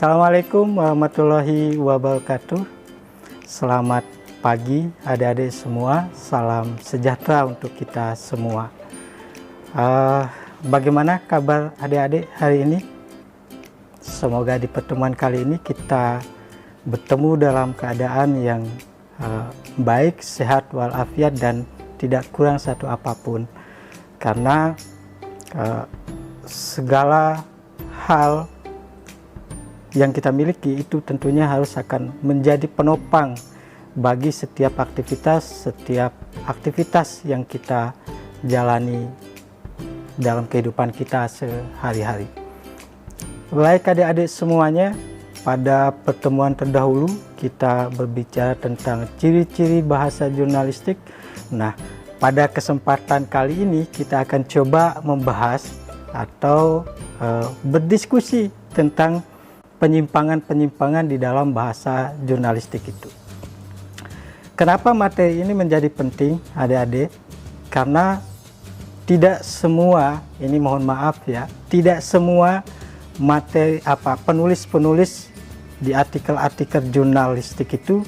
Assalamualaikum warahmatullahi wabarakatuh. Selamat pagi adik-adik semua. Salam sejahtera untuk kita semua. Bagaimana kabar adik-adik hari ini? Semoga di pertemuan kali ini kita bertemu dalam keadaan yang baik, sehat walafiat, dan tidak kurang satu apapun. Karena segala hal yang kita miliki itu tentunya harus akan menjadi penopang bagi setiap aktivitas yang kita jalani dalam kehidupan kita sehari-hari. Baik adik-adik semuanya, pada pertemuan terdahulu kita berbicara tentang ciri-ciri bahasa jurnalistik. Nah, pada kesempatan kali ini kita akan coba membahas atau berdiskusi tentang penyimpangan-penyimpangan di dalam bahasa jurnalistik itu. Kenapa materi ini menjadi penting adik-adik? Karena tidak semua, ini mohon maaf ya, tidak semua penulis-penulis di artikel-artikel jurnalistik itu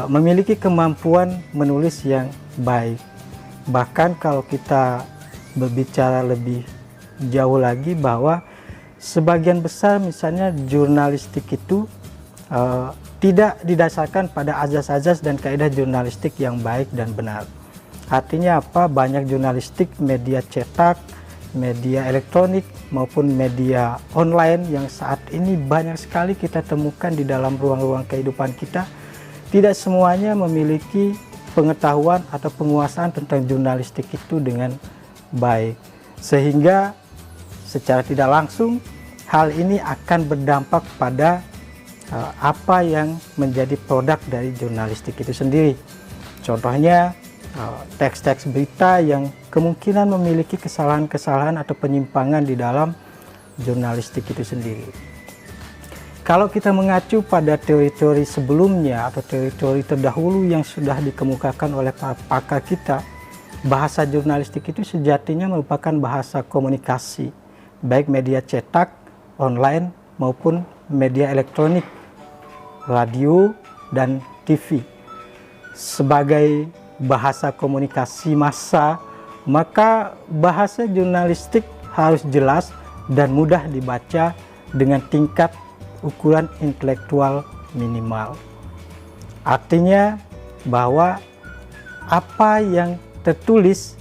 memiliki kemampuan menulis yang baik. Bahkan kalau kita berbicara lebih jauh lagi, bahwa sebagian besar misalnya jurnalistik itu tidak didasarkan pada azas-azas dan kaidah jurnalistik yang baik dan benar. Artinya apa? Banyak jurnalistik media cetak, media elektronik maupun media online yang saat ini banyak sekali kita temukan di dalam ruang-ruang kehidupan kita, tidak semuanya memiliki pengetahuan atau penguasaan tentang jurnalistik itu dengan baik, sehingga secara tidak langsung hal ini akan berdampak pada apa yang menjadi produk dari jurnalistik itu sendiri. Contohnya teks-teks berita yang kemungkinan memiliki kesalahan-kesalahan atau penyimpangan di dalam jurnalistik itu sendiri. Kalau kita mengacu pada teori-teori sebelumnya atau teori-teori terdahulu yang sudah dikemukakan oleh para pakar kita, bahasa jurnalistik itu sejatinya merupakan bahasa komunikasi, baik media cetak, online maupun media elektronik, radio, dan TV. Sebagai bahasa komunikasi massa, maka bahasa jurnalistik harus jelas dan mudah dibaca dengan tingkat ukuran intelektual minimal. Artinya bahwa apa yang tertulis,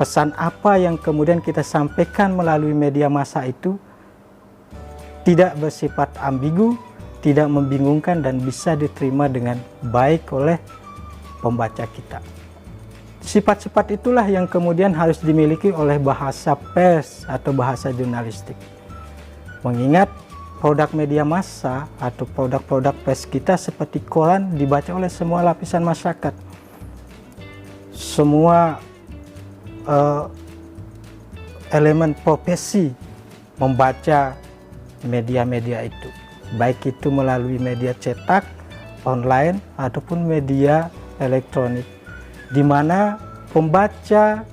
pesan apa yang kemudian kita sampaikan melalui media massa itu tidak bersifat ambigu, tidak membingungkan, dan bisa diterima dengan baik oleh pembaca kita. Sifat-sifat itulah yang kemudian harus dimiliki oleh bahasa pers atau bahasa jurnalistik. Mengingat produk media massa atau produk-produk pers kita seperti koran dibaca oleh semua lapisan masyarakat. Semua elemen profesi membaca media-media itu, baik itu melalui media cetak, online, ataupun media elektronik, di mana pembaca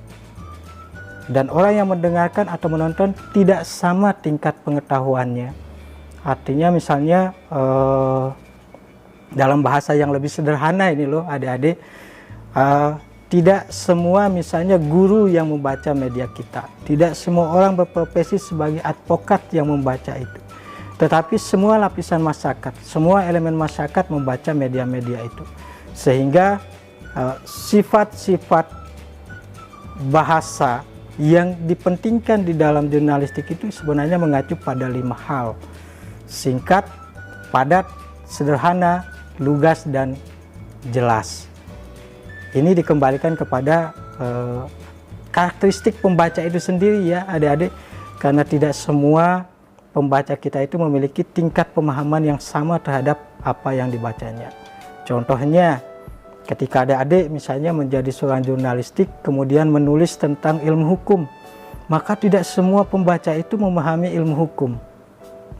dan orang yang mendengarkan atau menonton tidak sama tingkat pengetahuannya. Artinya misalnya dalam bahasa yang lebih sederhana ini loh adik-adik, tidak semua misalnya guru yang membaca media kita, tidak semua orang berprofesi sebagai advokat yang membaca itu, tetapi semua lapisan masyarakat, semua elemen masyarakat membaca media-media itu. Sehingga sifat-sifat bahasa yang dipentingkan di dalam jurnalistik itu sebenarnya mengacu pada 5 hal: singkat, padat, sederhana, lugas, dan jelas. Ini dikembalikan kepada karakteristik pembaca itu sendiri ya adik-adik, karena tidak semua pembaca kita itu memiliki tingkat pemahaman yang sama terhadap apa yang dibacanya. Contohnya, ketika adik-adik misalnya menjadi seorang jurnalistik kemudian menulis tentang ilmu hukum, maka tidak semua pembaca itu memahami ilmu hukum.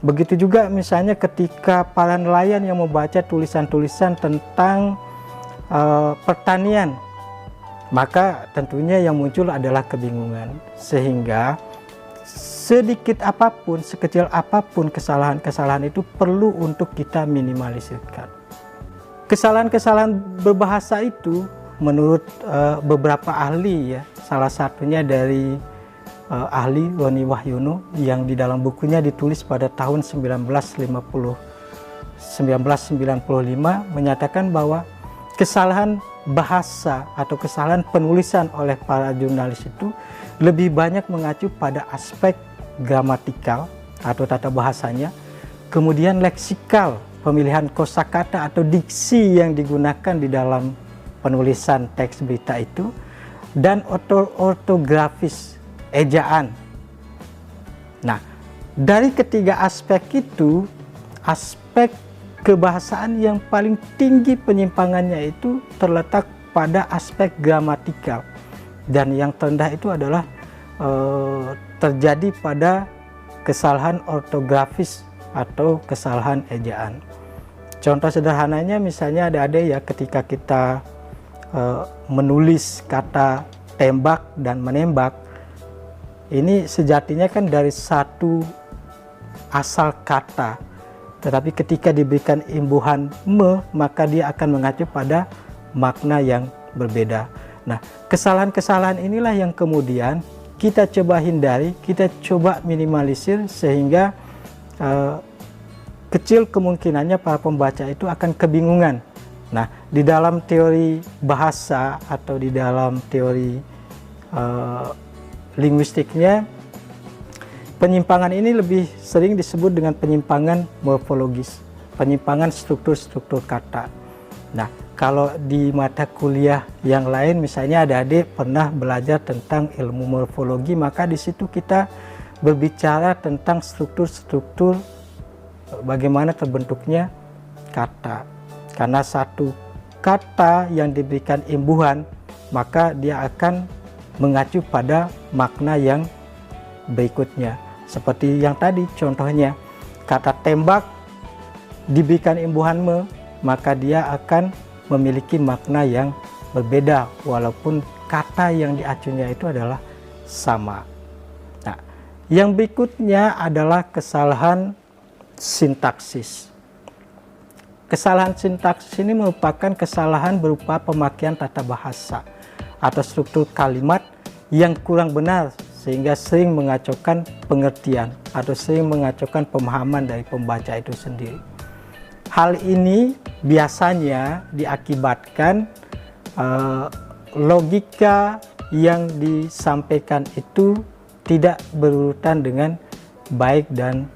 Begitu juga misalnya ketika para nelayan yang membaca tulisan-tulisan tentang pertanian, maka tentunya yang muncul adalah kebingungan. Sehingga sedikit apapun, sekecil apapun kesalahan-kesalahan itu perlu untuk kita minimalisirkan. Kesalahan-kesalahan berbahasa itu menurut beberapa ahli ya, salah satunya dari ahli Roni Wahyono yang di dalam bukunya ditulis pada tahun 1995 menyatakan bahwa kesalahan bahasa atau kesalahan penulisan oleh para jurnalis itu lebih banyak mengacu pada aspek gramatikal atau tata bahasanya, kemudian leksikal, pemilihan kosakata atau diksi yang digunakan di dalam penulisan teks berita itu, dan ortografis, ejaan. Nah, dari ketiga aspek itu, aspek kebahasaan yang paling tinggi penyimpangannya itu terletak pada aspek gramatikal, dan yang terendah itu adalah terjadi pada kesalahan ortografis atau kesalahan ejaan. Contoh sederhananya misalnya ada ya, ketika kita menulis kata tembak dan menembak, ini sejatinya kan dari satu asal kata, tetapi ketika diberikan imbuhan me, maka dia akan mengacu pada makna yang berbeda. Nah, kesalahan-kesalahan inilah yang kemudian kita coba hindari, kita coba minimalisir, sehingga kecil kemungkinannya para pembaca itu akan kebingungan. Nah, di dalam teori bahasa atau di dalam teori linguistiknya, penyimpangan ini lebih sering disebut dengan penyimpangan morfologis, penyimpangan struktur-struktur kata. Nah, kalau di mata kuliah yang lain, misalnya adik-adik pernah belajar tentang ilmu morfologi, maka di situ kita berbicara tentang struktur-struktur bagaimana terbentuknya kata. Karena satu kata yang diberikan imbuhan, maka dia akan mengacu pada makna yang berikutnya. Seperti yang tadi contohnya, kata tembak diberikan imbuhan me, maka dia akan memiliki makna yang berbeda walaupun kata yang diacunya itu adalah sama. Nah, yang berikutnya adalah kesalahan sintaksis. Kesalahan sintaksis ini merupakan kesalahan berupa pemakaian tata bahasa atau struktur kalimat yang kurang benar, sehingga sering mengacaukan pengertian atau sering mengacaukan pemahaman dari pembaca itu sendiri. Hal ini biasanya diakibatkan logika yang disampaikan itu tidak berurutan dengan baik dan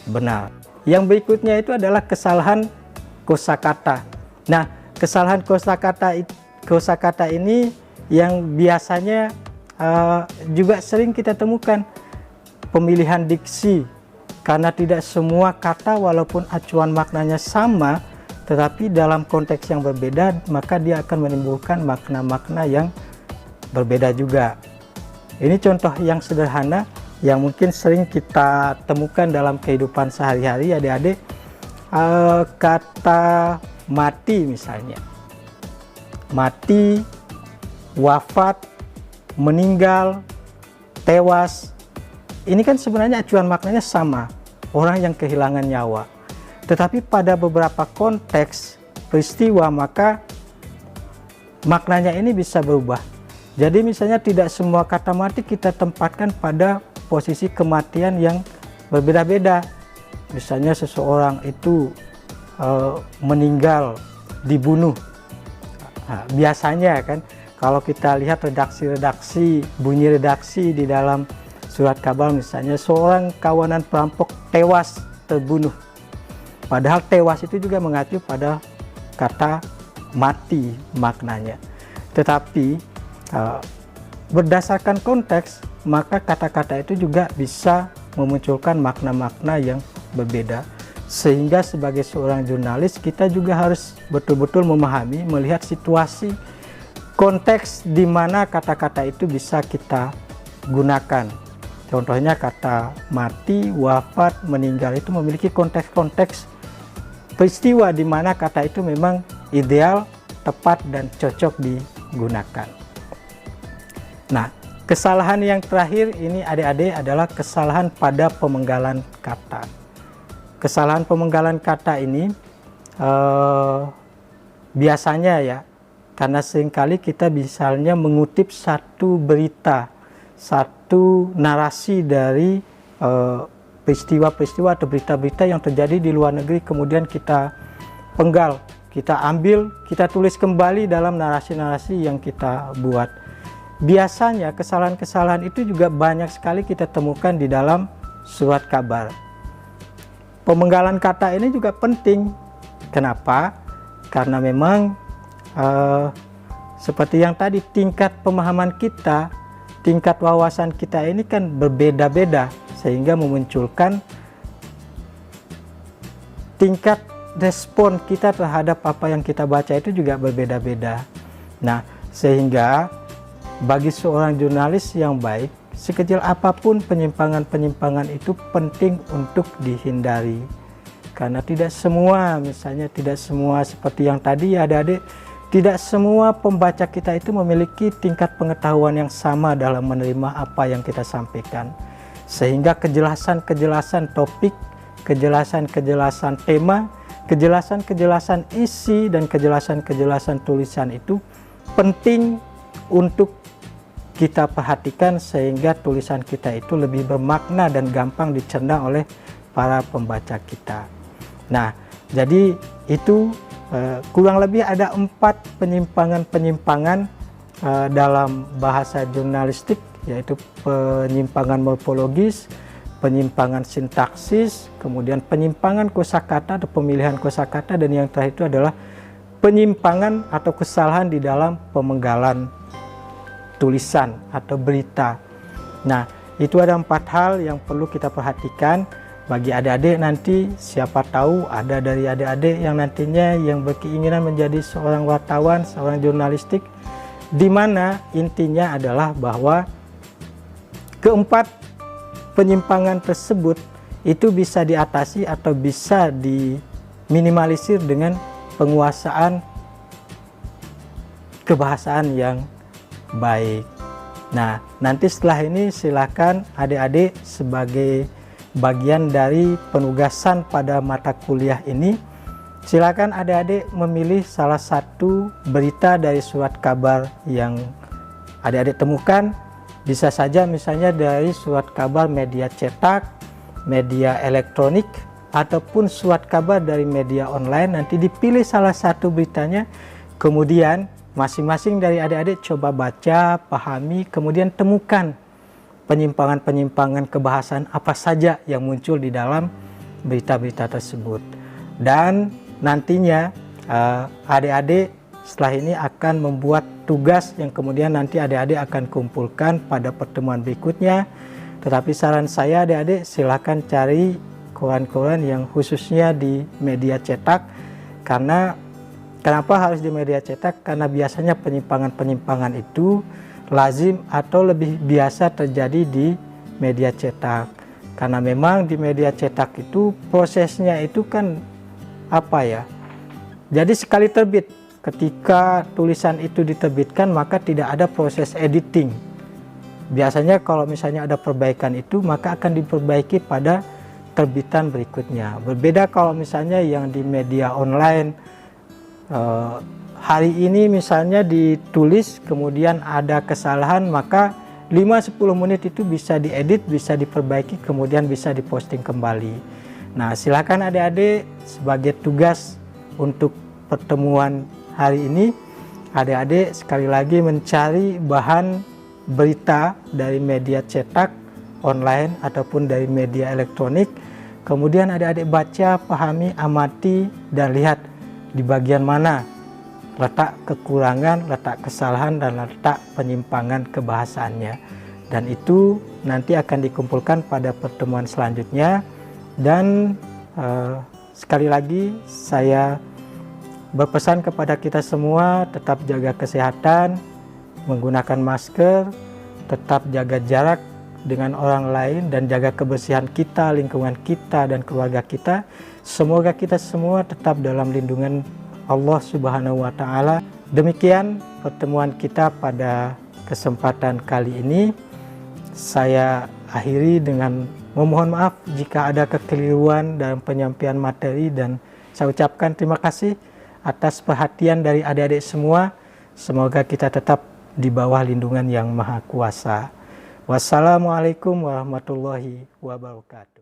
benar. Yang berikutnya itu adalah kesalahan kosakata. Nah, kesalahan kosakata ini yang biasanya juga sering kita temukan, pemilihan diksi, karena tidak semua kata walaupun acuan maknanya sama, tetapi dalam konteks yang berbeda, maka dia akan menimbulkan makna-makna yang berbeda juga. Ini contoh yang sederhana yang mungkin sering kita temukan dalam kehidupan sehari-hari, adik-adik. Kata mati misalnya, mati, wafat, meninggal, tewas, ini kan sebenarnya acuan maknanya sama, orang yang kehilangan nyawa. Tetapi pada beberapa konteks peristiwa maka maknanya ini bisa berubah. Jadi misalnya tidak semua kata mati kita tempatkan pada posisi kematian yang berbeda-beda. Misalnya seseorang itu meninggal, dibunuh. Nah, biasanya kan kalau kita lihat redaksi-redaksi, bunyi redaksi di dalam surat kabar, misalnya seorang kawanan perampok tewas terbunuh. Padahal tewas itu juga mengacu pada kata mati maknanya. Tetapi berdasarkan konteks, maka kata-kata itu juga bisa memunculkan makna-makna yang berbeda. Sehingga sebagai seorang jurnalis kita juga harus betul-betul memahami, melihat situasi, konteks di mana kata-kata itu bisa kita gunakan. Contohnya kata mati, wafat, meninggal itu memiliki konteks-konteks peristiwa di mana kata itu memang ideal, tepat, dan cocok digunakan. Nah, Kesalahan yang terakhir ini adik-adik adalah kesalahan pada pemenggalan kata. Kesalahan pemenggalan kata ini biasanya ya, karena seringkali kita misalnya mengutip satu berita, satu narasi dari peristiwa-peristiwa atau berita-berita yang terjadi di luar negeri, kemudian kita penggal, kita ambil, kita tulis kembali dalam narasi-narasi yang kita buat. Biasanya kesalahan-kesalahan itu juga banyak sekali kita temukan di dalam surat kabar. Pemenggalan kata ini juga penting. Kenapa? Karena memang seperti yang tadi, tingkat pemahaman kita, tingkat wawasan kita ini kan berbeda-beda, sehingga memunculkan tingkat respon kita terhadap apa yang kita baca itu juga berbeda-beda. Nah, sehingga bagi seorang jurnalis yang baik, sekecil apapun penyimpangan-penyimpangan itu penting untuk dihindari. Karena tidak semua, misalnya tidak semua seperti yang tadi ya adik-adik, tidak semua pembaca kita itu memiliki tingkat pengetahuan yang sama dalam menerima apa yang kita sampaikan. Sehingga kejelasan-kejelasan topik, kejelasan-kejelasan tema, kejelasan-kejelasan isi, dan kejelasan-kejelasan tulisan itu penting untuk kita perhatikan, sehingga tulisan kita itu lebih bermakna dan gampang dicerna oleh para pembaca kita. Nah, jadi itu kurang lebih ada 4 penyimpangan-penyimpangan dalam bahasa jurnalistik, yaitu penyimpangan morfologis, penyimpangan sintaksis, kemudian penyimpangan kosakata atau pemilihan kosakata, dan yang terakhir itu adalah penyimpangan atau kesalahan di dalam pemenggalan tulisan atau berita. Nah, itu ada 4 hal yang perlu kita perhatikan. Bagi adik-adik nanti, siapa tahu ada dari adik-adik yang nantinya yang berkeinginan menjadi seorang wartawan, seorang jurnalistik, di mana intinya adalah bahwa keempat penyimpangan tersebut itu bisa diatasi atau bisa diminimalisir dengan penguasaan kebahasaan yang baik. Nah, nanti setelah ini silakan adik-adik sebagai bagian dari penugasan pada mata kuliah ini, silakan adik-adik memilih salah satu berita dari surat kabar yang adik-adik temukan. Bisa saja misalnya dari surat kabar media cetak, media elektronik, ataupun surat kabar dari media online. Nanti dipilih salah satu beritanya, kemudian masing-masing dari adik-adik coba baca, pahami, kemudian temukan penyimpangan-penyimpangan kebahasaan apa saja yang muncul di dalam berita-berita tersebut. Dan nantinya adik-adik setelah ini akan membuat tugas yang kemudian nanti adik-adik akan kumpulkan pada pertemuan berikutnya. Tetapi saran saya adik-adik silakan cari koran-koran yang khususnya di media cetak. Kenapa harus di media cetak? Karena biasanya penyimpangan-penyimpangan itu lazim atau lebih biasa terjadi di media cetak. Karena memang di media cetak itu prosesnya itu kan apa ya? Jadi sekali terbit, ketika tulisan itu diterbitkan maka tidak ada proses editing. Biasanya kalau misalnya ada perbaikan itu maka akan diperbaiki pada terbitan berikutnya. Berbeda kalau misalnya yang di media online, hari ini misalnya ditulis kemudian ada kesalahan, maka 5-10 menit itu bisa diedit, bisa diperbaiki, kemudian bisa diposting kembali. Nah, silakan adik-adik sebagai tugas untuk pertemuan hari ini, adik-adik sekali lagi mencari bahan berita dari media cetak, online, ataupun dari media elektronik. Kemudian adik-adik baca, pahami, amati, dan lihat di bagian mana letak kekurangan, letak kesalahan, dan letak penyimpangan kebahasaannya. Dan itu nanti akan dikumpulkan pada pertemuan selanjutnya. Dan sekali lagi saya berpesan kepada kita semua, tetap jaga kesehatan, menggunakan masker, tetap jaga jarak dengan orang lain, dan jaga kebersihan kita, lingkungan kita, dan keluarga kita. Semoga kita semua tetap dalam lindungan Allah Subhanahu wa Ta'ala. Demikian pertemuan kita pada kesempatan kali ini saya akhiri dengan memohon maaf jika ada kekeliruan dalam penyampaian materi, dan saya ucapkan terima kasih atas perhatian dari adik-adik semua. Semoga kita tetap di bawah lindungan Yang Maha Kuasa. Wassalamualaikum warahmatullahi wabarakatuh.